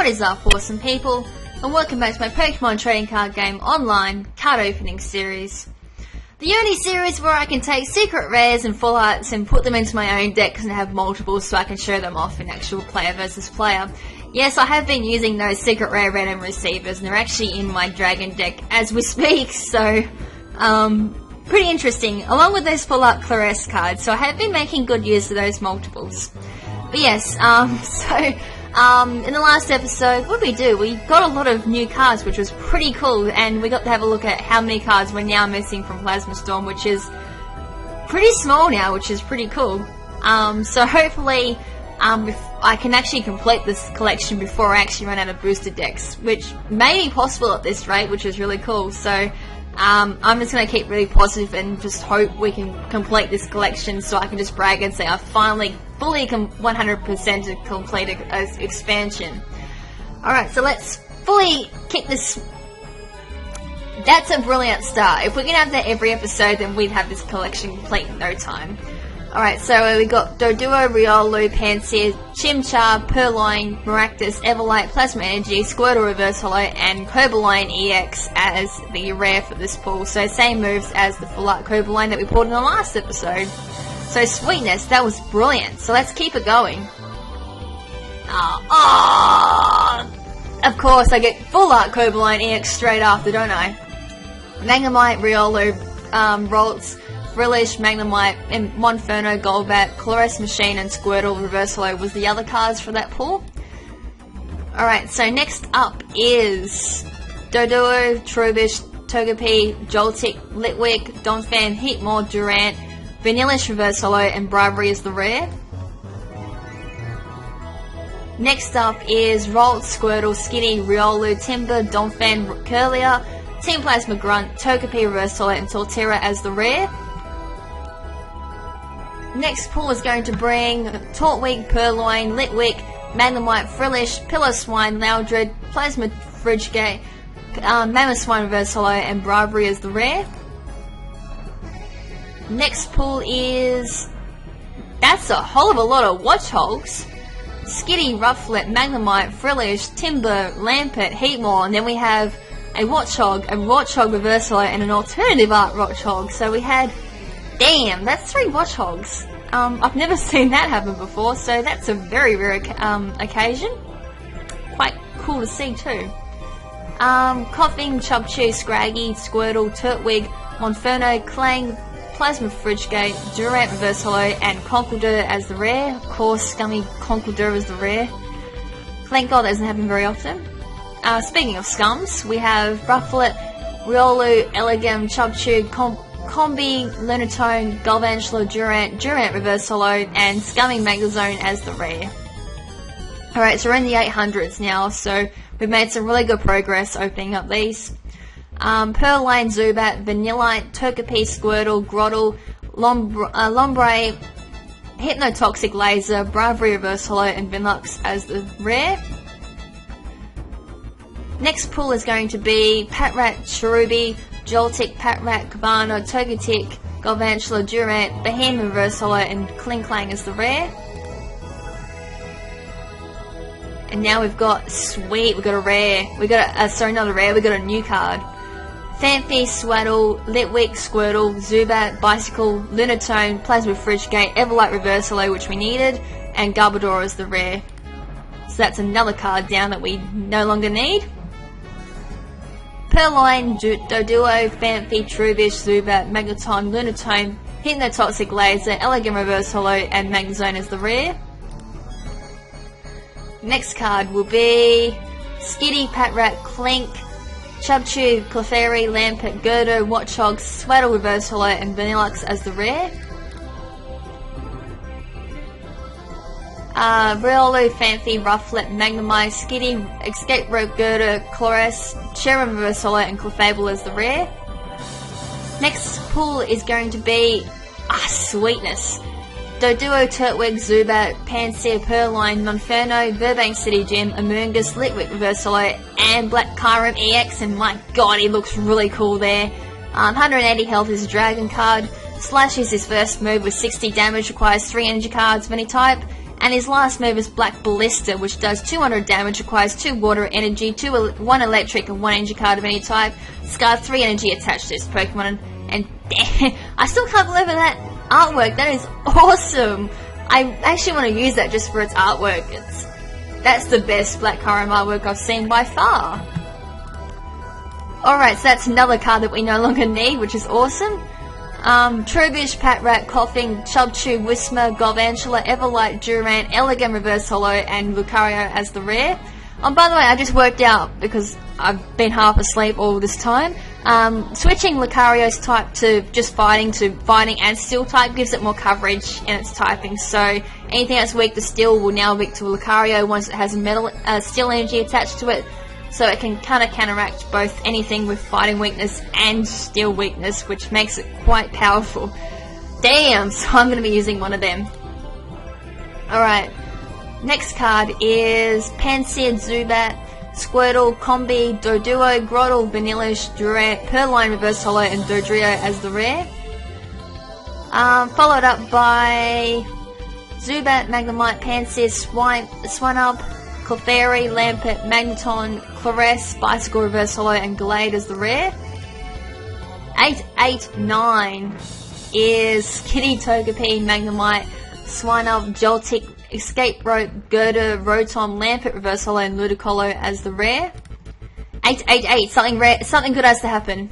What is up, awesome people, and welcome back to my Pokemon trading card game online card opening series. The only series where I can take secret rares and full arts and put them into my own decks and have multiple so I can show them off in actual player versus player. Yes, I have been using those secret rare random receivers and they're actually in my dragon deck as we speak, so pretty interesting, along with those full art Claress cards, so I have been making good use of those multiples. But yes, in the last episode, what did we do? We got a lot of new cards, which was pretty cool, and we got to have a look at how many cards we're now missing from Plasma Storm, which is pretty small now, which is pretty cool. So hopefully, I can actually complete this collection before I actually run out of booster decks, which may be possible at this rate, which is really cool. So, I'm just going to keep really positive and just hope we can complete this collection so I can just brag and say I finally fully 100% completed an expansion. Alright, so let's fully kick this. That's a brilliant start. If we can have that every episode, then we'd have this collection complete in no time. Alright, so we got Doduo, Riolu, Pansear, Chimchar, Purloin, Maractus, Everlight, Plasma Energy, Squirtle Reverse Holo, and Cobaline EX as the rare for this pool. So same moves as the full art Cobaline that we pulled in the last episode. So sweetness, that was brilliant. So let's keep it going. Of course I get full art Cobaline EX straight after, don't I? Magnemite, Riolu, Roltz, Frillish, Magnemite, and Monferno, Golbat, Claress Machine, and Squirtle Reverse Holo was the other cards for that pool. Alright, so next up is Doduo, Trubbish, Togepi, Joltik, Litwick, Donphan, Heatmore, Durant, Vanillish Reverse Holo, and Bribery is the rare. Next up is Roltz, Squirtle, Skitty, Riolu, Timber, Donphan, Curlier, Team Plasma Grunt, Togepi Reverse Holo, and Torterra as the rare. Next pool is going to bring Tortwig, Purloin, Litwick, Magnemite, Frillish, Piloswine, Loudred, Plasma Frigate, Mamoswine Reverse Holo, and Bribery as the rare. Next pool is... that's a whole of a lot of Watchhogs. Skitty, Rufflet, Magnemite, Frillish, Timber, Lampert, Heatmore, and then we have a Watchhog Reverse Holo, and an alternative art Watchhog. So we had... damn, that's 3 Watchhogs. I've never seen that happen before, so that's a very rare occasion. Quite cool to see too. Coughing, Chubchoo, Scraggy, Squirtle, Turtwig, Monferno, Clang, Plasma Frigate, Durant Reverse Holo, and Conkeldurr as the rare. Of course, Scummy Conkeldurr is the rare. Thank God that doesn't happen very often. Speaking of scums, we have Rufflet, Riolu, Elegum, Chubchoo, Combi, Lunatone, Galvantula, Durant Reverse Holo, and Scummy Magnezone as the rare. Alright, so we're in the 800s now, so we've made some really good progress opening up these. Purloin, Zubat, Vanillite, Togepi, Squirtle, Grottle, Lombre, Hypnotoxic Laser, Bravery Reverse Holo, and Vinlux as the rare. Next pool is going to be Patrat, Cherubi, Joltik, Patrat, Cabana, Togetic, Galvantula, Durant, Behemoth Reverse Holo, and Klinklang as the rare. And now we've got, sweet, we've got a rare. We got sorry, not a rare, we got a new card. Phanpy, Swaddle, Litwick, Squirtle, Zubat, Bicycle, Lunatone, Plasma Frigate, Everlight Reverse Holo, which we needed, and Garbodor is the rare. So that's another card down that we no longer need. Purloin, Doduo, Phanpy, Trubbish, Zubat, Magneton, Lunatone, Hypnotoxic Laser, Elegant Reverse Holo, and Magnezone is the rare. Next card will be Skitty, Patrat, Clink, Chubchoo, Clefairy, Lampert, Gerdo, Watchhog, Swaddle Reverse Holo, and Vanillux as the rare. Riolu, Phanpy, Rufflet, Magnemite, Skitty, Escape Rope, Gerda, Chloris, Cherim Reverse Holo, and Clefable as the rare. Next pool is going to be... sweetness. Doduo, Turtwig, Zubat, Pansear, Purloin, Monferno, Burbank City Gym, Amoonguss, Litwick Reverse Holo, and Black Kyurem EX, and my god, he looks really cool there. 180 health is a dragon card. Slash is his first move with 60 damage, requires 3 energy cards of any type. And his last move is Black Ballista, which does 200 damage, requires 2 water energy, 1 electric, and 1 energy card of any type. It's got 3 energy attached to this Pokemon, and damn, I still can't believe that artwork. That is awesome. I actually want to use that just for its artwork. That's the best Black Kyurem artwork I've seen by far. Alright, so that's another card that we no longer need, which is awesome. Trubbish, Patrat, Coughing, Chubchoo, Whismur, Galvantula, Everlight, Durant, Elegant Reverse Holo, and Lucario as the rare. By the way, I just worked out, because I've been half asleep all this time, switching Lucario's type to just fighting and Steel type gives it more coverage in its typing. So anything that's weak to Steel will now weak to Lucario once it has Steel energy attached to it. So it can kind of counteract both anything with fighting weakness and Steel weakness, which makes it quite powerful. Damn, so I'm going to be using one of them. Alright, next card is Pansear, Zubat, Squirtle, Combi, Doduo, Grotle, Vanillish, Durant, Purrloin Reverse Holo, and Dodrio as the rare. Followed up by Zubat, Magnemite, Pansear, Swinub, Clefairy, Lampert, Magneton, Claress, Bicycle Reverse Holo, and Glade as the rare. 889 is Kitty, Togepi, Magnemite, Swinub, Joltik, Escape Rope, Gerda, Rotom, Lampert Reverse Holo, and Ludicolo as the rare. 888, something rare, something good has to happen.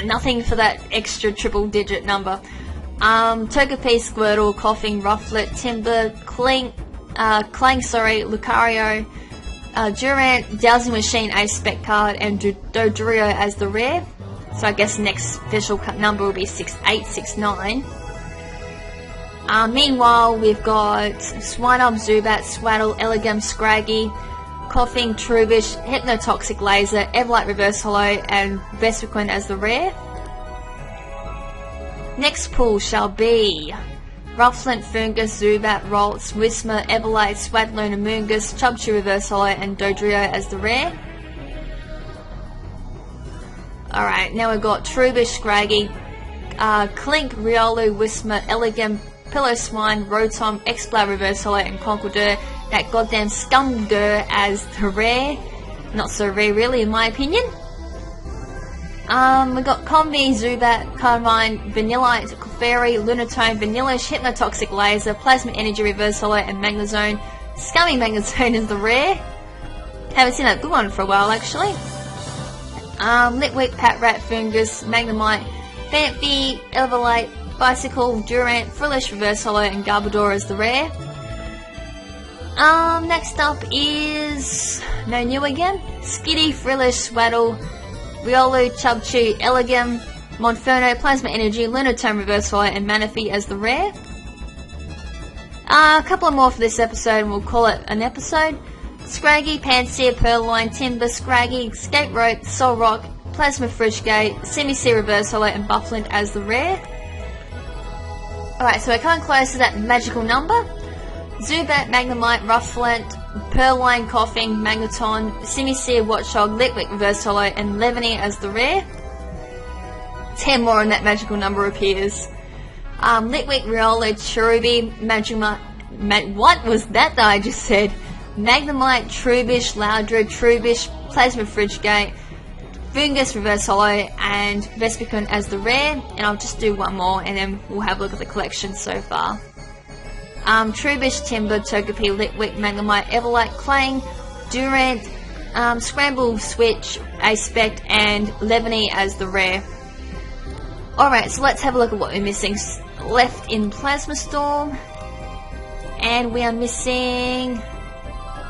Nothing for that extra triple digit number. Togepi, Squirtle, Coughing, Rufflet, Timber, Clang, Lucario, Durant, Dowsing Machine, Ace Spec card, and Dodrio as the rare. So I guess the next official number will be 6869. Meanwhile, we've got Swinub, Zubat, Swaddle, Elegum, Scraggy, Coughing, Trubbish, Hypnotoxic Laser, Everlight Reverse Holo, and Vespiquen as the rare. Next pool shall be Rufflet, Fungus, Zubat, Ralts, Whismur, Everlight, Swadloon, Amoonguss, Chubchoo Reverse Holo, and Dodrio as the rare. Alright, now we've got Trubbish, Scraggy, Clink, Riolu, Whismur, Elegum, Pillow-Swine, Rotom, Exploud Reverse Holo, and Conkeldurr. That goddamn Scumdurr as the rare. Not so rare really in my opinion. We've got Combi, Zubat, Carmine, Vanillite, Clefairy, Lunatone, Vanillish, Hypnotoxic Laser, Plasma Energy Reverse Holo, and Magnezone. Scummy Magnezone is the rare. Haven't seen that good one for a while actually. Litwick, Patrat, Fungus, Magnemite, Fanpy, Everlight, Bicycle, Durant, Frillish Reverse Holo, and Garbodor as the rare. Next up is no new again. Skitty, Frillish, Swaddle, Riolu, Chubchoo, Elegum, Monferno, Plasma Energy, Lunatone Reverse Holo, and Manaphy as the rare. A couple more for this episode and we'll call it an episode. Scraggy, Pansear, Purrloin, Timber, Scraggy, Escape Rope, Solrock, Plasma Frischgate, Simisear Reverse Holo, and Bufflin as the rare. Alright, so we're coming close to that magical number. Zubat, Magnemite, Rufflet, Purrloin, Coughing, Magneton, Simisear, Watchog, Litwick Reverse Holo, and Levany as the rare. 10 more and that magical number appears. Litwick, Riolu, Cherubi, what was that I just said? Magnemite, Trubbish, Loudred, Trubbish, Plasma Frischgate, Fungus Reverse Holo, and Vespiquen as the rare. And I'll just do one more and then we'll have a look at the collection so far. Trubbish, Timber, Togepi, Litwick, Magnemite, Everlight, Clang, Durant, Scramble, Switch, Aspect, and Levany as the rare. Alright, so let's have a look at what we're missing left in Plasma Storm. And we are missing...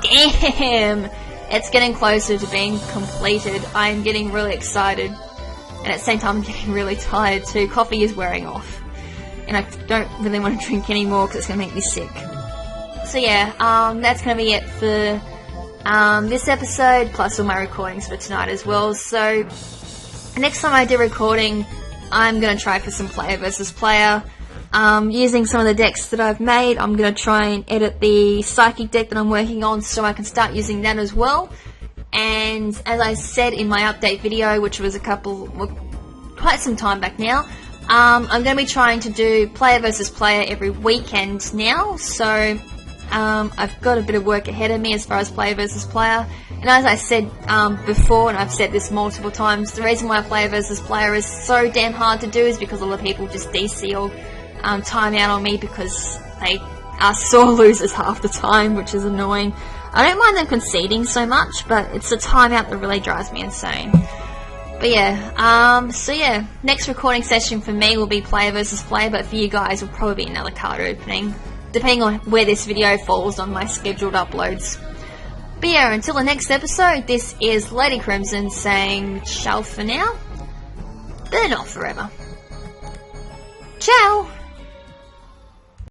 Damn! It's getting closer to being completed. I'm getting really excited. And at the same time I'm getting really tired too. Coffee is wearing off. And I don't really want to drink anymore because it's going to make me sick. So yeah, that's going to be it for this episode, plus all my recordings for tonight as well. So next time I do recording, I'm going to try for some player versus player. Using some of the decks that I've made, I'm going to try and edit the Psychic deck that I'm working on so I can start using that as well. And as I said in my update video, which was quite some time back now, I'm going to be trying to do player versus player every weekend now. So I've got a bit of work ahead of me as far as player versus player. And as I said before, and I've said this multiple times, the reason why player versus player is so damn hard to do is because a lot of people just DC or time out on me because they are sore losers half the time, which is annoying. I don't mind them conceding so much, but it's the timeout that really drives me insane. But yeah, so yeah, next recording session for me will be player versus player, but for you guys will probably be another card opening, depending on where this video falls on my scheduled uploads. But yeah, until the next episode, this is LadyKrimZen saying ciao for now, but not forever. Ciao!